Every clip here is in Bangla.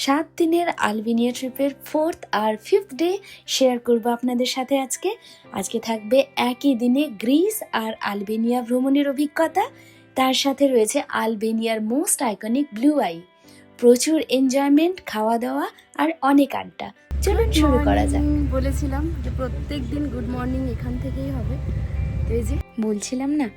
7 দিনের আলবেনিয়া ট্রিপের 4th আর 5th ডে শেয়ার করব আপনাদের সাথে। আজকে থাকবে একই দিনে গ্রিস আর আলবেনিয়া ভ্রমণের অভিজ্ঞতা। তার সাথে রয়েছে আলবেনিয়ার মোস্ট আইকনিক ব্লু আই, প্রচুর এনজয়মেন্ট, খাওয়া দাওয়া আর অনেক আড্ডা। চলুন শুরু করা যাক। বলেছিলাম যে প্রত্যেক দিন গুড মর্নিং এখান থেকেই হবে। তো এই যে বলছিলাম না,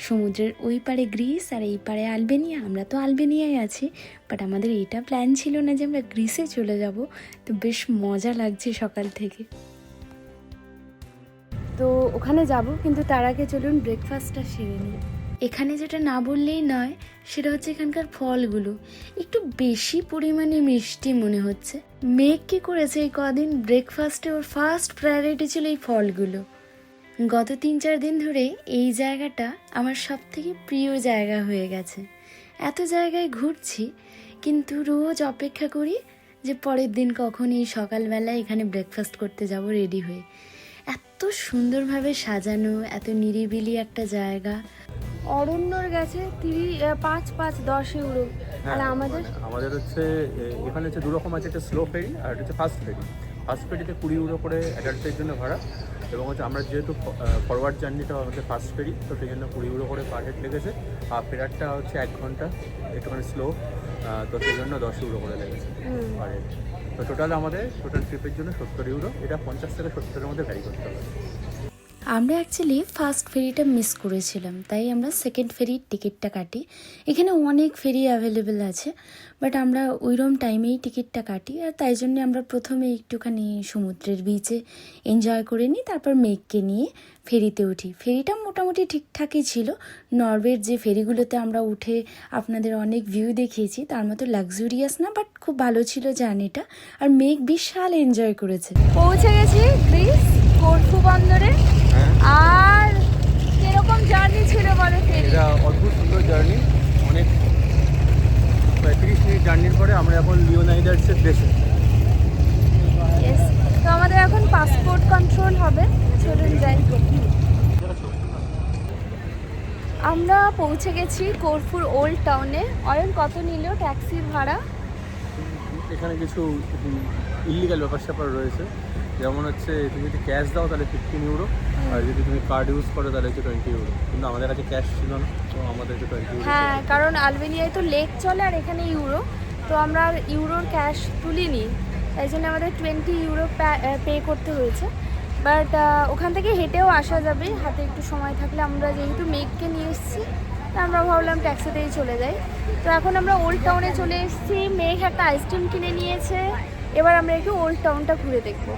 সমুদ্রের ওই পারে গ্রিস আর এই পারে আলবেনিয়া। আমরা তো আলবেনিয়ায় আছি, বাট আমাদের এটা প্ল্যান ছিল না যে আমরা গ্রিসে চলে যাব। তো বেশ মজা লাগছে সকাল থেকে। তো ওখানে যাব, কিন্তু তার আগে চলুন ব্রেকফাস্টটা সেরে নিই। এখানে যেটা না বললেই নয় সেটা হচ্ছে এখানকার ফলগুলো একটু বেশি পরিমাণে মিষ্টি মনে হচ্ছে। মেঘ কি করেছে এই কদিন, ব্রেকফাস্টে ওর ফার্স্ট প্রায়োরিটি ছিল এই ফলগুলো। গত 3-4 দিন ধরে এই জায়গাটা আমার সব থেকে প্রিয় জায়গা হয়ে গেছে। এত জায়গায় ঘুরছি, কিন্তু রোজ অপেক্ষা করি যে পরের দিন কখন এই সকালবেলা এখানে ব্রেকফাস্ট করতে যাব রেডি হয়ে। এত সুন্দরভাবে সাজানো, এত নিরিবিলি একটা জায়গা। অরণ্যর গেছে 5-10 ইউরো। আর আমাদের হচ্ছে এখানে হচ্ছে দু রকম আছে, একটা স্লো ফেরি আর একটা হচ্ছে ফাস্ট ফেরি। ফাস্ট ফেরিতে 20 ইউরো করে অ্যাডাল্টদের জন্য ভাড়া, এবং হচ্ছে আমরা যেহেতু ফরওয়ার্ড জার্নিটা আমাদের ফাস্ট ফেরি, তো সেই জন্য 20 ইউরো করে পার হেড লেগেছে। আর ফেরারটা হচ্ছে 1 ঘন্টা, একটুখানি স্লো, তো সেই জন্য 10 ইউরো করে লেগেছে পার হেড। তো আমাদের টোটাল ট্রিপের জন্য 70 ইউরো। এটা 50 থেকে 70-এর মধ্যে ভ্যারি করতে হবে। আমরা অ্যাকচুয়ালি ফার্স্ট ফেরিটা মিস করেছিলাম, তাই আমরা সেকেন্ড ফেরির টিকিটটা কাটি। এখানে অনেক ফেরি অ্যাভেলেবেল আছে, বাট আমরা ওইরকম টাইমেই টিকিটটা কাটি। আর তাই জন্য আমরা প্রথমে একটুখানি সমুদ্রের বিচে এনজয় করে নিই, তারপর মেঘকে নিয়ে ফেরিতে উঠি। ফেরিটা মোটামুটি ঠিকঠাকই ছিল। নরওয়ের যে ফেরিগুলোতে আমরা উঠে আপনাদের অনেক ভিউ দেখিয়েছি, তার মতো লাক্সুরিয়াস না, বাট খুব ভালো ছিল জার্নিটা। আর মেঘ বিশাল এনজয় করেছে। পৌঁছে গেছি গ্রিস করফু বন্দরে। আর কিরকম জার্নি ছিল বলো? এটা অদ্ভুত সুন্দর জার্নি। অনেক প্রায় 30 মিনিট জার্নির পরে আমরা এখন লিওনাইডার্সের দেশে। তো আমাদের এখন পাসপোর্ট কন্ট্রোল হবে, চলুন যাই। আমরা পৌঁছে গেছি করফুর ওল্ড টাউনে। অয়ন, কত নিল ট্যাক্সির ভাড়া? এখানে কিছু ইল্লিগাল ব্যাপার স্যাপার রয়েছে, যেমন হচ্ছে তুমি যদি ক্যাশ দাও তাহলে 15 ইউরো, আর যদি তুমি কার্ড ইউজ করো তাহলে হচ্ছে 20 ইউরো। কিন্তু আমাদের কাছে ক্যাশ ছিল না, তো আমাদেরকে 20 ইউরো। হ্যাঁ, কারণ আলবেনিয়ায় তো লেক চলে আর এখানে ইউরো, তো আমরা আর ইউরোর ক্যাশ তুলিনি, তাই জন্য আমাদের 20 ইউরো পে করতে হয়েছে। বাট ওখান থেকে হেঁটেও আসা যাবে হাতে একটু সময় থাকলে। আমরা যেহেতু মেঘকে নিয়ে এসেছি, তা আমরা ভাবলাম ট্যাক্সিতেই চলে যাই। তো এখন আমরা ওল্ড টাউনে চলে এসেছি। মেঘ একটা আইসক্রিম কিনে নিয়েছে, এবার আমরা একটু ওল্ড টাউনটা ঘুরে দেখবো।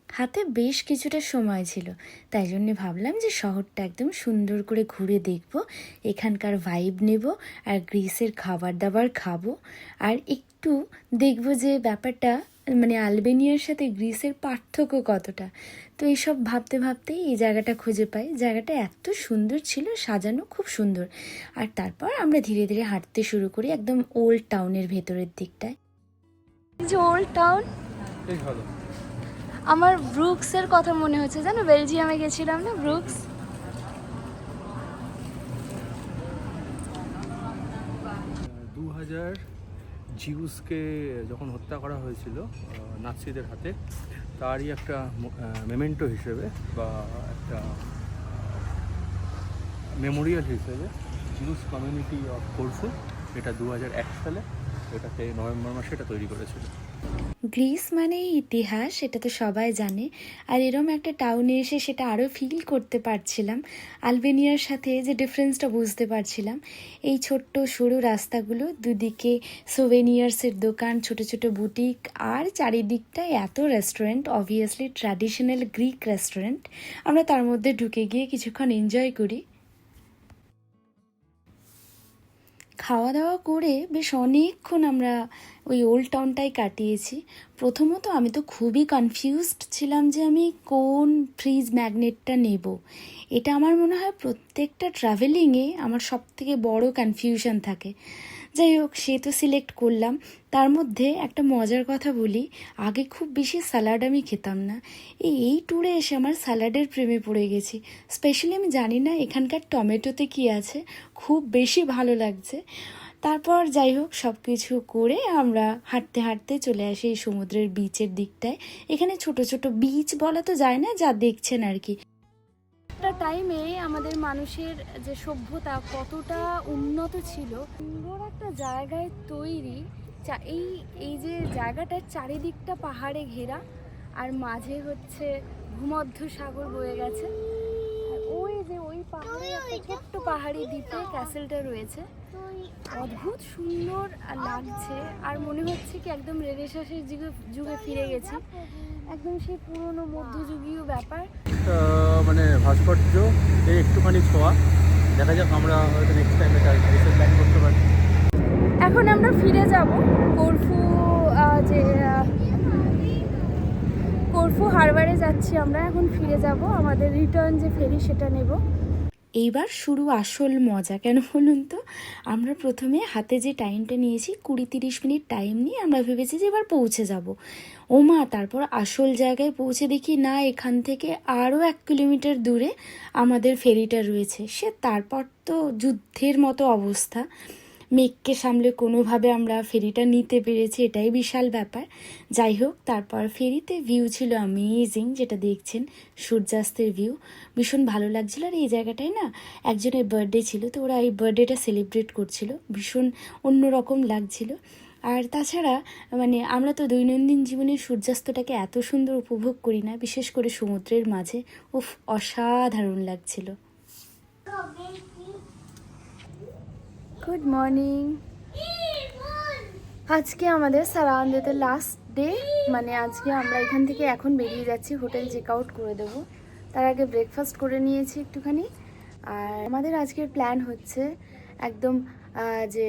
হাতে বেশ কিছুটা সময় ছিল, তাই জন্য ভাবলাম যে শহরটা একদম সুন্দর করে ঘুরে দেখব, এখানকার ভাইব নেব, আর গ্রিসের খাবার দাবার খাবো, আর একটু দেখব যে ব্যাপারটা মানে আলবেনিয়ার সাথে গ্রিসের পার্থক্য কতটা। তো এইসব ভাবতে ভাবতেই এই জায়গাটা খুঁজে পাই। জায়গাটা এত সুন্দর ছিল, সাজানো খুব সুন্দর। আর তারপর আমরা ধীরে ধীরে হাঁটতে শুরু করি একদম ওল্ড টাউনের ভেতরের দিকটায়। এই যে ওল্ড টাউন, বেশ ভালো। আমার ব্রুকসের কথা মনে হচ্ছে, জানো বেলজিয়ামে গেছিলাম না, ব্রুকস। 2000 জিউসকে যখন হত্যা করা হয়েছিল নাৎসিদের হাতে, তারই একটা মেমেন্টো হিসেবে বা একটা মেমোরিয়াল হিসেবে জিউস কমিউনিটি অফ করফু, এটা 2001 সালে এটাতে নভেম্বর মাসে এটা তৈরি করেছিল। গ্রিস মানে ইতিহাস, এটা তো সবাই জানে। আর এরম একটা টাউনে এসে সেটা আরও ফিল করতে পারছিলাম, আলবেনিয়ার সাথে যে ডিফারেন্সটা বুঝতে পারছিলাম। এই ছোট্ট সরু রাস্তাগুলো, দুদিকে সোভেনিয়ার্সের দোকান, ছোট ছোট বুটিক, আর চারিদিকটায় এত restaurant, obviously traditional Greek restaurant. আমরা তার মধ্যে ঢুকে গিয়ে কিছুক্ষণ এনজয় করি। খাওয়া দাওয়া করে বেশ অনেকক্ষণ আমরা ওই ওল্ড টাউনটাই কাটিয়েছি। প্রথমত আমি তো খুবই কনফিউজড ছিলাম যে আমি কোন ফ্রিজ ম্যাগনেটটা নেব। এটা আমার মনে হয় প্রত্যেকটা ট্রাভেলিংয়ে আমার সব থেকে বড় কনফিউশন থাকে। যাই হোক, সে তো সিলেক্ট করলাম। তার মধ্যে একটা মজার কথা বলি, আগে খুব বেশি স্যালাড আমি খেতাম না। এই ট্যুরে এসে আমার স্যালাডের প্রেমে পড়ে গেছি। স্পেশালি আমি জানি না এখানকার টমেটোতে কি আছে, খুব বেশি ভালো লাগছে। তারপর যাই হোক সব কিছু করে আমরা হাঁটতে হাঁটতে চলে আসি এই সমুদ্রের বিচের দিকটায়। এখানে ছোট ছোট বিচ বলা তো যায় না, যা দেখছেন আর কি। একটা টাইমে আমাদের মানুষের যে সভ্যতা কতটা উন্নত ছিল, সুন্দর একটা জায়গায় তৈরি। এই এই যে জায়গাটার চারিদিকটা পাহাড়ে ঘেরা, আর মাঝে হচ্ছে ভূমধ্য সাগর বয়ে গেছে। আর ওই যে ওই পাহাড়ে একটা ছোট্ট পাহাড়ি দ্বীপে ক্যাসেলটা রয়েছে, অদ্ভুত সুন্দর লাগছে। আর মনে হচ্ছে কি একদম রেনেসাঁসের যুগে ফিরে গেছি, একদম সেই পুরনো মধ্যযুগীয় ব্যাপার। মানে ভাস্কর্য এই একটুখানি ছোঁয়া, দেখা যাক আমরা হয়তো নেক্সট টাইম এটা প্ল্যান করতে পারি। এখন আমরা ফিরে যাব করফু, যে করফু হারবারে যাচ্ছি আমরা। এখন ফিরে যাব, আমাদের রিটার্ন যে ফেরি সেটা নেব। এইবার শুরু আসল মজা, কেন বলুন তো? আমরা প্রথমে হাতে যে টাইমটা নিয়েছি 20-30 মিনিট টাইম নিয়ে আমরা ভেবেছি যে এবার পৌঁছে যাব। ওমা, তারপর আসল জায়গায় পৌঁছে দেখি না, এখান থেকে আরও 1 কিলোমিটার দূরে আমাদের ফেরিটা রয়েছে। সে তারপর তো যুদ্ধের মতো অবস্থা। মেঘকে সামলে কোনোভাবে আমরা ফেরিটা নিতে পেরেছি, এটাই বিশাল ব্যাপার। যাই হোক, তারপর ফেরিতে ভিউ ছিল অ্যামেজিং, যেটা দেখছেন সূর্যাস্তের ভিউ, ভীষণ ভালো লাগছিল। আর এই জায়গাটায় না একজনের বার্থডে ছিল, তো ওরা এই বার্থডেটা সেলিব্রেট করছিল, ভীষণ অন্যরকম লাগছিল। আর তাছাড়া মানে আমরা তো দৈনন্দিন জীবনে সূর্যাস্তটাকে এত সুন্দর উপভোগ করি না, বিশেষ করে সমুদ্রের মাঝে। উফ, অসাধারণ লাগছিল। Good morning. আজকে আমাদের সারান্দে লাস্ট ডে, মানে আজকে আমরা এখান থেকে এখন বেরিয়ে যাচ্ছি, হোটেল চেক আউট করে দেবো। তার আগে ব্রেকফাস্ট করে নিয়েছি একটুখানি। আর আমাদের আজকের প্ল্যান হচ্ছে একদম যে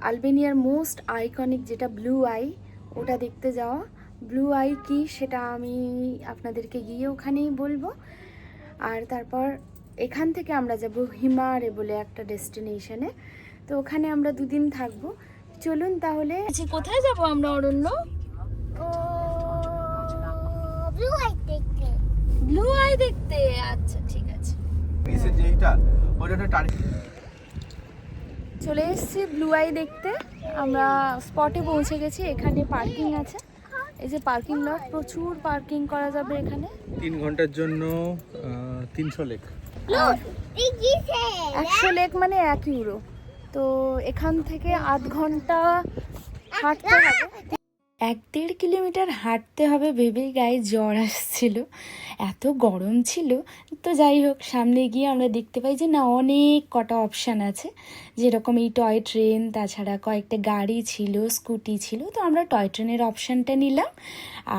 আলবেনিয়ার মোস্ট আইকনিক যেটা ব্লু আই, ওটা দেখতে যাওয়া। ব্লু আই কি সেটা আমি আপনাদেরকে গিয়ে ওখানেই বলবো। আর তারপর এখান থেকে আমরা যাব হিমারে বলে একটা ডেস্টিনেশনে, তো ওখানে আমরা 2 দিন থাকবো। চলুন তাহলে। কোথায় যাব আমরা অরণ্য? ব্লু আই দেখতে। আচ্ছা ঠিক আছে, চলে এসেছি ব্লু আই দেখতে। আমরা স্পটে পৌঁছে গেছি, এখানে পার্কিং আছে। এই যে পার্কিং লট, প্রচুর পার্কিং করা যাবে এখানে। 3 ঘন্টার জন্য 300 লেক। 100 লেক মানে 1 ইউরো। তো এখান থেকে 8 ঘন্টা হাঁটতে হবে। 1-1.5 কিলোমিটার হাঁটতে হবে ভেবেই গায়ে জ্বর আসছিল, এত গরম ছিল। তো যাই হোক, সামনে গিয়ে আমরা দেখতে পাই যে না, অনেক কটা অপশান আছে, যেরকম এই টয় ট্রেন, তাছাড়া কয়েকটা গাড়ি ছিল, স্কুটি ছিল। তো আমরা টয় ট্রেনের অপশানটা নিলাম,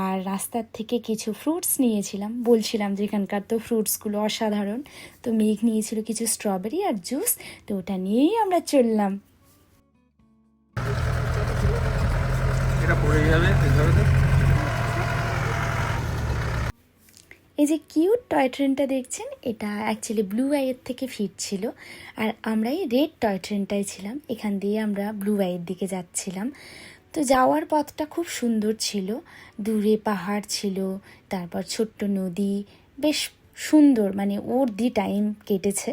আর রাস্তার থেকে কিছু ফ্রুটস নিয়েছিলাম। বলছিলাম যে এখানকার তো ফ্রুটসগুলো অসাধারণ। তো মেঘ নিয়েছিল কিছু স্ট্রবেরি আর জুস, তো ওটা নিয়েই আমরা চললাম। এই যে কিউট টয় ট্রেনটা দেখছেন, এটা অ্যাকচুয়ালি ব্লু আইয়ের থেকে ফিরছিল, আর আমরা এই রেড টয় ট্রেনটাই ছিলাম। এখান দিয়ে আমরা ব্লু আইয়ের দিকে যাচ্ছিলাম। তো যাওয়ার পথটা খুব সুন্দর ছিল, দূরে পাহাড় ছিল, তারপর ছোট্ট নদী, বেশ সুন্দর, মানে ওর দি টাইম কেটেছে।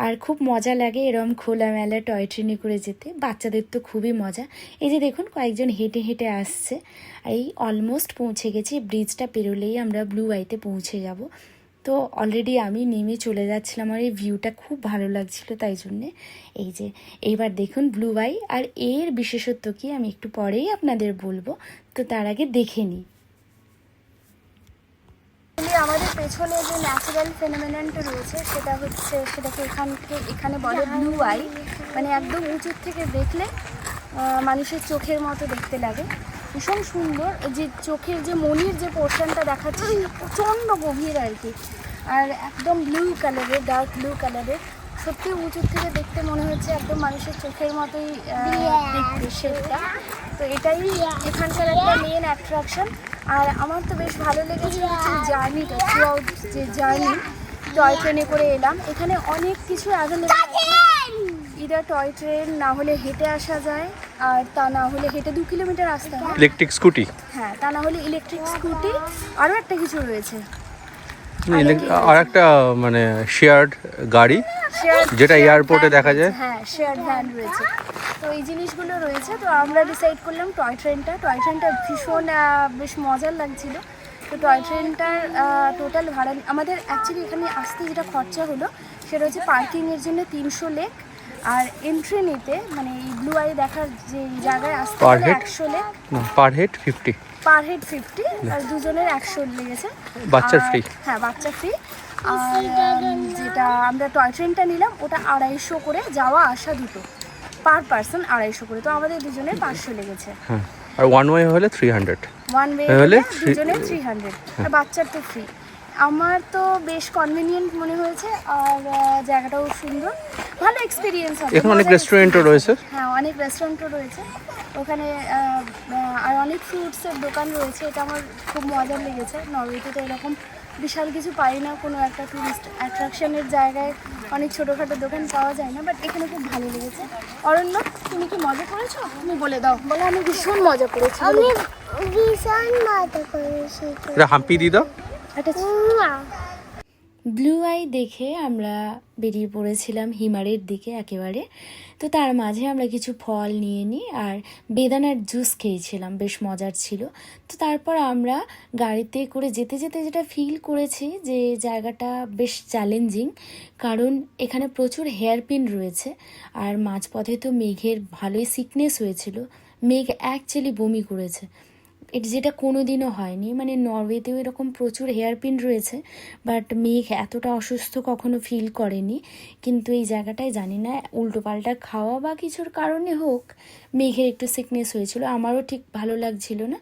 আর খুব মজা লাগে এরম খোলামেলা টয় ট্রেনে করে যেতে, বাচ্চাদের তো খুবই মজা। এই যে দেখুন কয়েকজন হেঁটে হেঁটে আসছে। এই অলমোস্ট পৌঁছে গেছি, ব্রিজটা পেরোলেই আমরা ব্লু আইতে পৌঁছে যাব। তো অলরেডি আমি নেমে চলে যাচ্ছিলাম, আর এই ভিউটা খুব ভালো লাগছিল, তাই জন্যে। এই যে এইবার দেখুন ব্লু আই, আর এর বিশেষত্ব কি আমি একটু পরেই আপনাদের বলবো, তো তার আগে দেখে নিই। আমাদের পেছনে যে ন্যাচারাল ফেনোমেননটা রয়েছে সেটাকে এখানে বলে ব্লু আই। মানে একদম উঁচুর থেকে দেখলে মানুষের চোখের মতো দেখতে লাগে, ভীষণ সুন্দর। যে চোখের যে মনির যে পোর্শনটা দেখাচ্ছে প্রচণ্ড গভীর আর কি, আর একদম ব্লু কালারের, ডার্ক ব্লু কালারের। সত্যি উঁচুর থেকে দেখতে মনে হচ্ছে একদম মানুষের চোখের মতোই দেখতে শেপটা। তো এটাই এখানকার একটা মেন অ্যাট্রাকশন। আর আমার তো বেশ ভালো লেগেছে হচ্ছে জার্নিটা, থ্রু আউট যে জার্নি টয় ট্রেনে করে এলাম। এখানে অনেক কিছু অ্যাভেলেবল আছে, ইদার টয় ট্রেন, না হলে হেঁটে আসা যায়, আর তা না হলে হেঁটে 2 কিলোমিটার আসতে হয়, ইলেকট্রিক স্কুটি। হ্যাঁ, তা না হলে ইলেকট্রিক স্কুটি, আরও একটা কিছু রয়েছে। আর একটা মানে শেয়ার্ড গাড়ি যেটা এয়ারপোর্টে দেখা যায়। হ্যাঁ, শেয়ার্ড ভ্যান রয়েছে। তো এই জিনিসগুলো রয়েছে। তো আমরা ডিসাইড করলাম টয় ট্রেনটা ভীষণ বেশ মজার লাগছিল। তো টয় ট্রেনটার টোটাল ভাড়া আমাদের অ্যাকচুয়ালি এখানে আসতে যেটা খরচা হলো সেটা হচ্ছে পার্কিংয়ের জন্য 300 লেক, আর এন্ট্রি নিতে মানে এই ব্লু আই দেখার যে জায়গায় আসতে Per হলে head? 100 lake, per head 50, per head 50, আর দুজনের 100 লেগেছে। বাচ্চার আর- ফ্রি। হ্যাঁ, বাচ্চা ফ্রি। আর যেটা আমরা টয় ট্রেনটা নিলাম ওটা 250 করে, যাওয়া আসা দুটো, পার পার্সন 250 করে। তো আমাদের দুজনের 500 লেগেছে। হ্যাঁ, আর ওয়ান ওয়ে হলে 300। ওয়ান ওয়ে তাহলে হলে দুজনের 300, আর বাচ্চার তো ফ্রি। আমার তো বেশ কনভিনিয়েন্ট মনে হয়েছে, আর জায়গাটাও সুন্দর, ভালো এক্সপিরিয়েন্স হবে। এখানে অনেক মজার রেস্টুরেন্টও experience। রয়েছে। হ্যাঁ, অনেক রেস্টুরেন্টও রয়েছে ওখানে, আর অনেক ফ্রুটসের দোকান রয়েছে। এটা আমার খুব মজার লেগেছে। নরওয়েতে তো এরকম বিশাল কিছু পাই না, কোনো একটা টুরিস্ট অ্যাট্রাকশনের জায়গায় অনেক ছোটোখাটো দোকান পাওয়া যায় না, বাট এখানে খুব ভালো লেগেছে। অরণ্য, তুমি কি মজা করেছো? তুমি বলে দাও। বলো, আমি ভীষণ মজা করেছি। আমি ভীষণ মজা করেছি। এটা হাম্পি দি দাও। একটা ব্লু আই দেখে আমরা বেরিয়ে পড়েছিলাম হিমারের দিকে একেবারে। তো তার মাঝে আমরা কিছু ফল নিয়ে নিই আর বেদানার জুস খেয়েছিলাম, বেশ মজার ছিল। তো তারপর আমরা গাড়িতে করে যেতে যেতে যেটা ফিল করেছি যে জায়গাটা বেশ চ্যালেঞ্জিং, কারণ এখানে প্রচুর হেয়ারপিন রয়েছে। আর মাঝপথে তো মেঘের ভালোই সিকনেস হয়েছিল, মেঘ অ্যাকচুয়ালি বমি করেছে, এটা যেটা কোনো দিনও হয়নি। মানে নরওয়েতেও এরকম প্রচুর হেয়ারপিন রয়েছে, বাট মেঘ এতটা অসুস্থ কখনো ফিল করেনি। কিন্তু এই জায়গাটায় জানি না উল্টোপাল্টা খাওয়া বা কিছুর কারণে হোক, মেঘের একটু সিকনেস হয়েছিল, আমারও ঠিক ভালো লাগছিল না।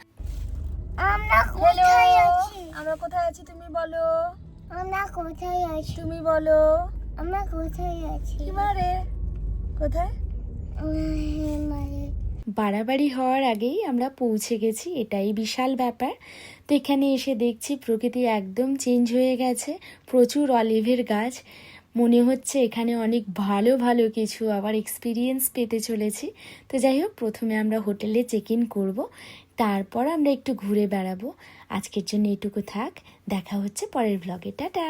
আমরা কোথায় আছি? আমরা কোথায় আছি তুমি বলো, আমরা কোথায় আছি? তুমি বলো। আমরা কোথায় আছি? হিমারে কোথায়? মানে বাড়াবাড়ি হওয়ার আগেই আমরা পৌঁছে গেছি, এটাই বিশাল ব্যাপার। তো এখানে এসে দেখছি প্রকৃতি একদম চেঞ্জ হয়ে গেছে, প্রচুর অলিভের গাছ। মনে হচ্ছে এখানে অনেক ভালো ভালো কিছু আবার এক্সপিরিয়েন্স পেতে চলেছি। তো যাই হোক, প্রথমে আমরা হোটেলে চেক ইন করবো, তারপর আমরা একটু ঘুরে বেড়াবো। আজকের জন্য এটুকু থাক, দেখা হচ্ছে পরের ব্লগে। টাটা।